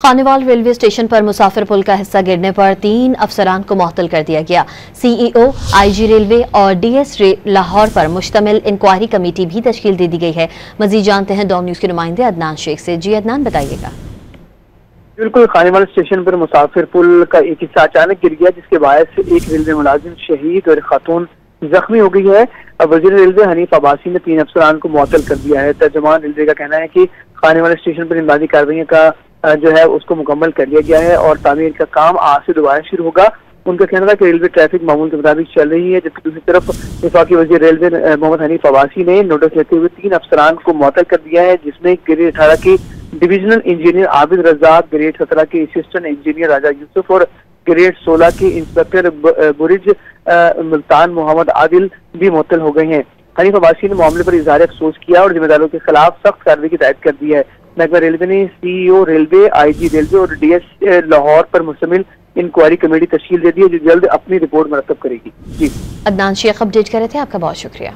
Khanewal railway station पर मुसाफिर पुल का हिस्सा गिरने पर 3 अफसरान को मुअत्तल कर दिया गया। सीईओ, आईजी रेलवे और डीएस लाहौर पर मुश्तमिल इंक्वायरी कमेटी भी तश्कील दे दी गई है। मजीद जानते हैं डॉन न्यूज के नुमाइंदे अदनान शेख से। जी अदनान, बताइएगा। बिल्कुल, खानेवाल स्टेशन पर मुसाफिर पुल का एक हिस्सा अचानक गिर गया, जिसके बायस एक रेलवे मुलाजिम शहीद और खातून जख्मी हो गई है। वजीर रेलवे हनीफ अब्बासी ने 3 अफसरान को मुअत्तल कर दिया है। तर्जुमान रेलवे का कहना है कि खानेवाल स्टेशन पर इमदादी कार्रवाई का जो है उसको मुकम्मल कर लिया गया है और तामीर का काम आज से दोबारा शुरू होगा। उनका कहना था कि रेलवे ट्रैफिक मामूल के मुताबिक चल रही है, जबकि दूसरी तरफ वफाकी वजीर रेलवे मोहम्मद हनीफ अब्बासी ने नोटिस लेते हुए 3 अफसरान को मुअत्तल कर दिया है, जिसमें ग्रेड 18 की divisional engineer Abid Razzaq, grade 17 के असिस्टेंट इंजीनियर राजा यूसुफ और ग्रेड 16 के इंस्पेक्टर बुरिज मुल्तान मोहम्मद आदिल भी मुअत्तल हो गए हैं। हनीफ अब्बासी ने मामले पर इजहार अफसोस किया और जिम्मेदारों के खिलाफ सख्त कार्रवाई की हिदायत कर दी है। महकमा रेलवे ने सीईओ रेलवे, आईजी रेलवे और डीएस लाहौर पर मुश्तमिल इंक्वायरी कमेटी तश्कील दे दी है, जो जल्द अपनी रिपोर्ट मुरतब करेगी। जी अदनान शेख अपडेट कर रहे थे, आपका बहुत शुक्रिया।